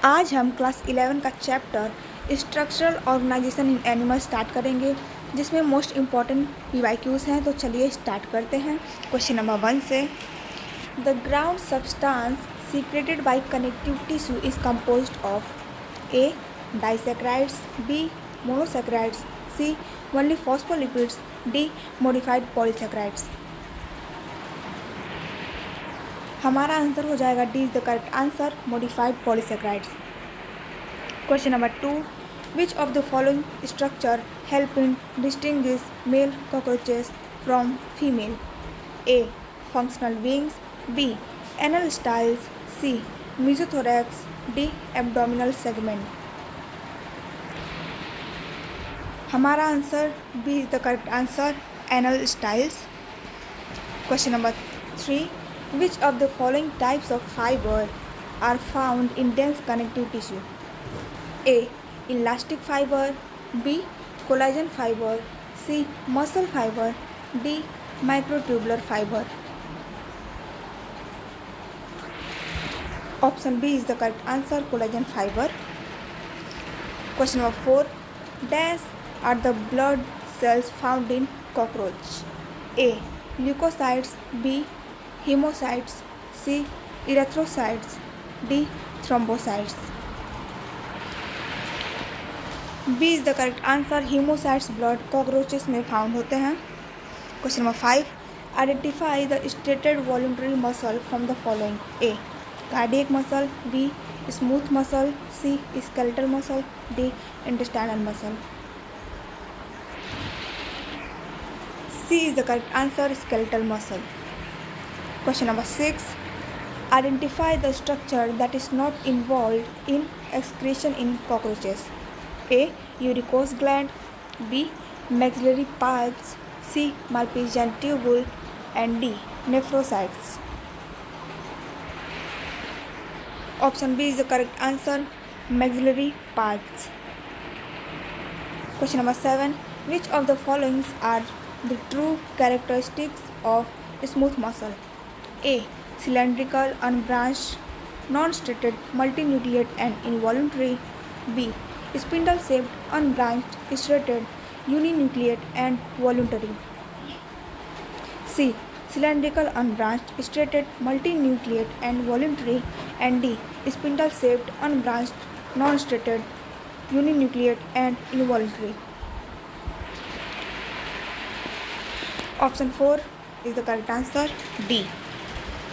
आज हम क्लास 11 का chapter structural organisation in animal start करेंगे, जिसमें मोस्ट इम्पॉर्टेंट PYQs हैं। तो चलिए स्टार्ट करते हैं क्वेश्चन नंबर 1 से। The ground substance secreted by connective tissue is composed of A disaccharides, B monosaccharides, C only phospholipids, D modified polysaccharides. हमारा answer हो जाएगा D is the correct answer, modified polysaccharides. Question number 2, which of the following structure help in distinguish male cockroaches from female? A functional wings, B anal styles, C mesothorax, D abdominal segment. हमारा answer B is the correct answer, anal styles. Question number 3, which of the following types of fiber are found in dense connective tissue? A elastic fiber, B collagen fiber, C muscle fiber, D microtubular fiber. Option B is the correct answer, collagen fiber. Question number 4, dash are the blood cells found in cockroach? A leukocytes, B hemocytes, C erythrocytes, D thrombocytes. B is the correct answer, hemocytes blood cockroaches में found होते हैं। Question number 5, identify the stated voluntary muscle from the following? A cardiac muscle, B smooth muscle, C skeletal muscle, D intestinal muscle. C is the correct answer, skeletal muscle. Question number 6, identify the structure that is not involved in excretion in cockroaches. A uricose gland, B maxillary pulps, C Malpighian tubule, and D nephrocytes. Option B is the correct answer, maxillary pulps. Question number 7, which of the following are the true characteristics of smooth muscle? A cylindrical, unbranched, non-striated, multinucleate and involuntary. B spindle shaped, unbranched, striated, uninucleate and voluntary. C cylindrical, unbranched, striated, multinucleate and voluntary. And D spindle shaped, unbranched, non-striated, uninucleate and involuntary. Option 4 is the correct answer, D.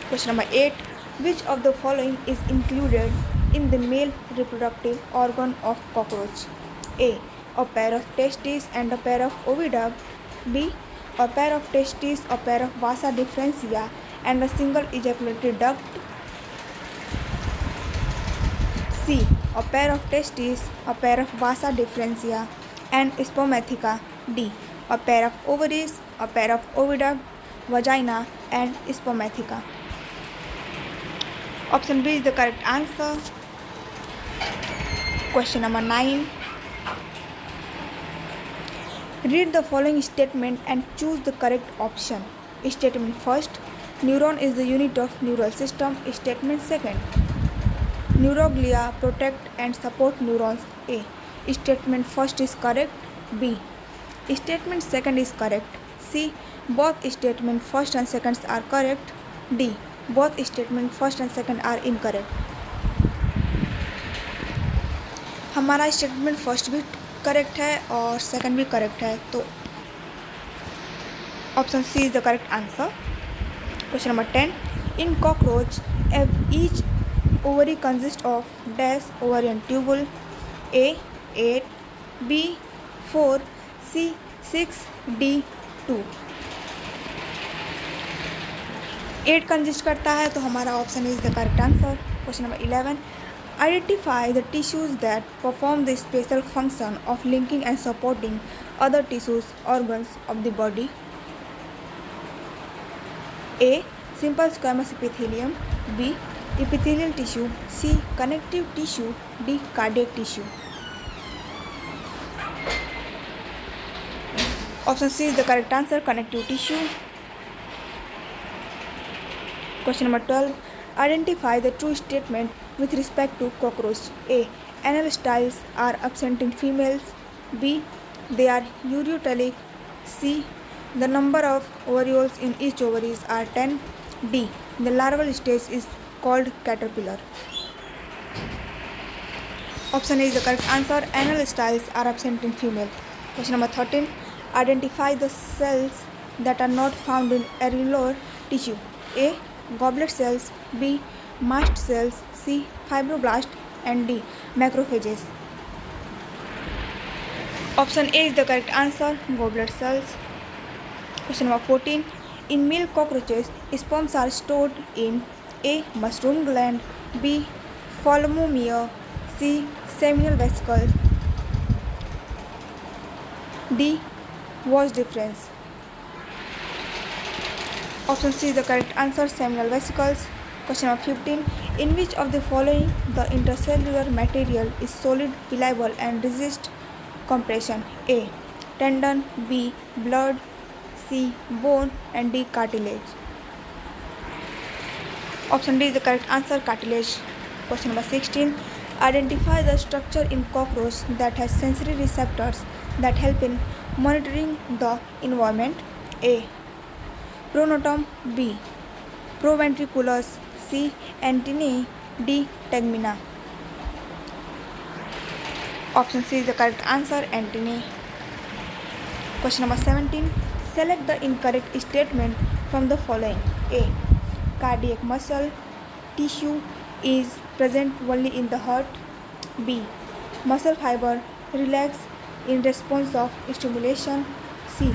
Question number 8, which of the following is included in the male reproductive organ of cockroach? A pair of testes and a pair of oviduct, B a pair of testes, a pair of vasa differentia and a single ejaculatory duct, C a pair of testes, a pair of vasa differentia and spermatheca, D a pair of ovaries, a pair of oviduct, vagina and spermatheca. Option B is the correct answer. Question number 9, read the following statement and choose the correct option. Statement first, neuron is the unit of neural system. Statement second, neuroglia protect and support neurons. A statement first is correct, B statement second is correct, C both statement first and seconds are correct, D both statement first and second are incorrect. हमारा statement first भी correct है और second भी correct है, तो option C is the correct answer. Question number 10, in cockroach each ovary consist of dash ovarian tubule? A 8, B 4, C 6, D 2। 8 consist करता है, तो हमारा option is the correct answer. Question number 11, identify the tissues that perform the special function of linking and supporting other tissues, organs of the body. A simple squamous epithelium, B epithelial tissue, C connective tissue, D cardiac tissue. Option C is the correct answer, connective tissue. Question number 12, identify the true statement with respect to cockroach? A. Anal styles are absent in females. B. They are urotelic. C. The number of ovules in each ovaries are 10. D. The larval stage is called caterpillar. Option A is the correct answer. Anal styles are absent in female. Question number 13. Identify the cells that are not found in areolar tissue. A. Goblet cells. B. Mast cells. C. Fibroblast. And D. Macrophages. Option A is the correct answer. Goblet cells. Question number 14. In male cockroaches, sperms are stored in A. Mushroom gland. B. Phalanomere. C. Seminal vesicles. D. Was difference. Option C is the correct answer. Seminal vesicles. Question number 15. In which of the following the intercellular material is solid, pliable and resist compression? A. Tendon. B. Blood. C. Bone. And D. Cartilage. Option D is the correct answer. Cartilage. Question number 16. Identify the structure in cockroach that has sensory receptors that help in monitoring the environment. A. Pronotum. B. Proventriculus. C. Antennae. D. Tegmina. Option C is the correct answer. Antennae. Question number 17. Select the incorrect statement from the following. A. Cardiac muscle tissue is present only in the heart. B. Muscle fiber relax in response of stimulation. C.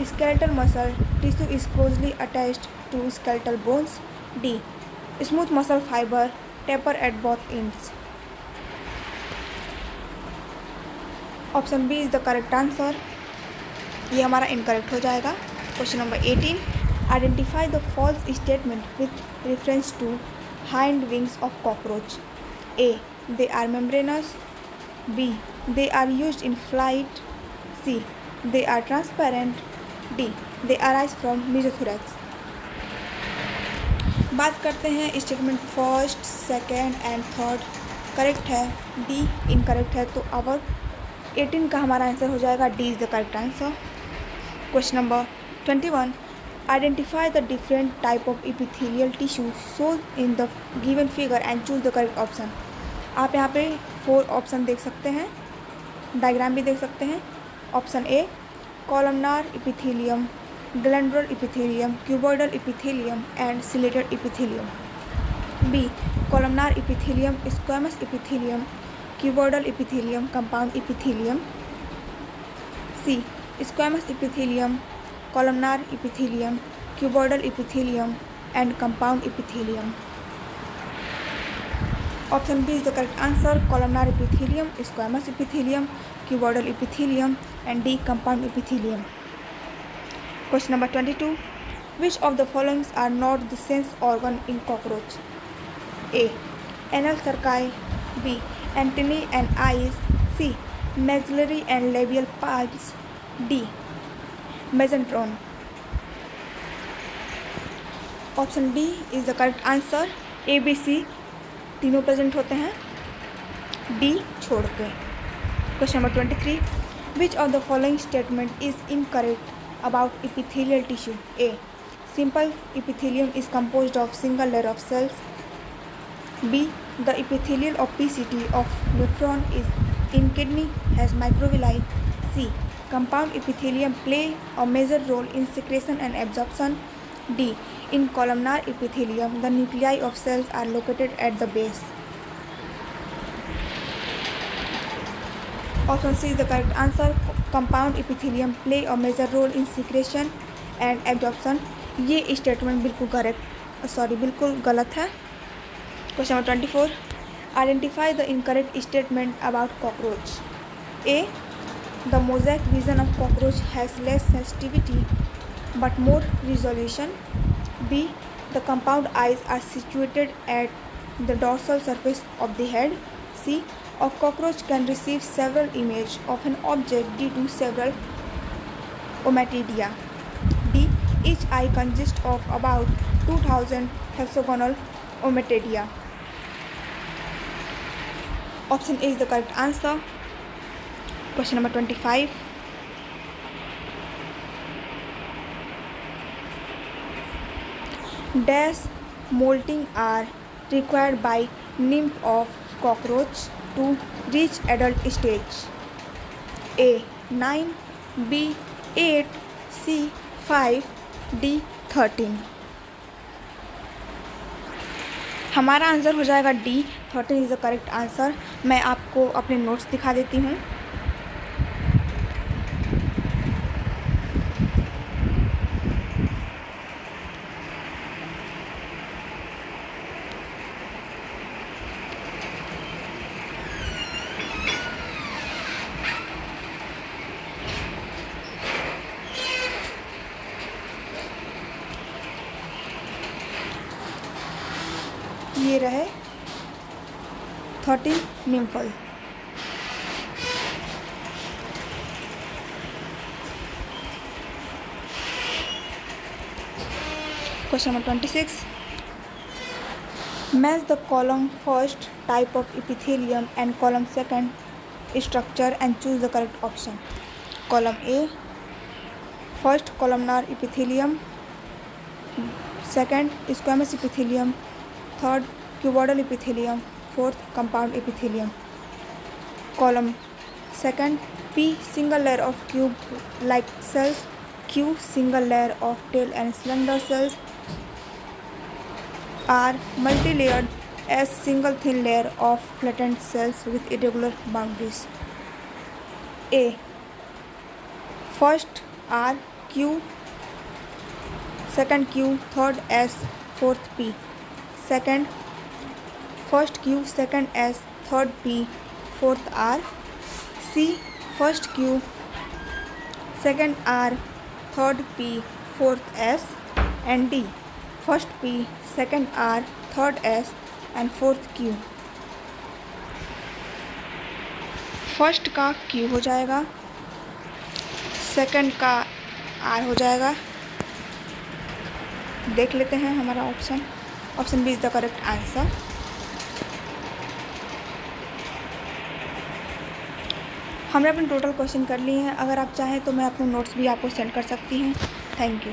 Skeletal muscle tissue is closely attached to skeletal bones. D. Smooth muscle fiber taper at both ends. Option B is the correct answer. ये हमारा incorrect हो जाएगा. Question number 18. Identify the false statement with reference to hind wings of cockroach. A. They are membranous. B. They are used in flight. C. They are transparent. D. They arise from mesothorax. बात करते हैं statement first, second and third. Correct है. D incorrect है. तो अब 18 का हमारा answer हो जाएगा. D is the correct answer. Question number 21. Identify the different type of epithelial tissue show in the given figure and choose the correct option. आप यहाँ पे 4 ऑप्शन देख सकते हैं, डायग्राम भी देख सकते हैं. Option A columnar epithelium, glandular epithelium, cuboidal epithelium and ciliated epithelium. B columnar epithelium, squamous epithelium, cuboidal epithelium, compound epithelium. C squamous epithelium, columnar epithelium, cuboidal epithelium and compound epithelium. Option B is the correct answer. Columnar epithelium, squamous epithelium, cuboidal epithelium and D compound epithelium. Question number 22. Which of the following are not the sense organ in cockroach? A. Anal cerci. B. Antennae and eyes. C. Maxillary and labial parts. D. Mesenteron. Option D is the correct answer. A, B, C तीनों present होते हैं, D छोड़ के. Question number 23. Which of the following statement is incorrect about epithelial tissue? A. Simple epithelium is composed of single layer of cells. B. The epithelial opacity of nephron is in kidney has microvilli. C. Compound epithelium play a major role in secretion and absorption. D. In columnar epithelium, the nuclei of cells are located at the base. Option C is the correct answer. Compound epithelium play a major role in secretion and absorption. ये statement बिल्कुल गलत है. Question number 24. Identify the incorrect statement about cockroach. A. The mosaic vision of cockroach has less sensitivity but more resolution. B. The compound eyes are situated at the dorsal surface of the head. C. A cockroach can receive several images of an object due to several ommatidia. D. Each eye consists of about 2000 hexagonal ommatidia. Option A is the correct answer. Question number 25. Dash molting are required by nymph of cockroach to reach adult stage. A 9, B 8, C 5, D 13. हमारा answer हो जाएगा D 13 is the correct answer. मैं आपको अपने notes दिखा देती हूँ। ये रहे 30 nymphal. Question number 26. Match the column first type of epithelium and column second structure and choose the correct option. Column A, first columnar epithelium, second squamous epithelium, third cuboidal epithelium, fourth compound epithelium. Column second, P single layer of cube like cells, Q single layer of tail and slender cells, R multi-layered, S single thin layer of flattened cells with irregular boundaries. A first R, Q, second Q, third S, fourth P. Second, first Q, second S, third P, fourth R. C, first Q, second R, third P, fourth S. And D, first P, second R, third S and fourth Q. First का Q हो जाएगा, second का R हो जाएगा। देख लेते हैं हमारा option. Option B is the correct answer. हमने अपने टोटल क्वेश्चन कर लिए हैं। अगर आप चाहें तो मैं अपने नोट्स भी आपको सेंड कर सकती हूँ। Thank you.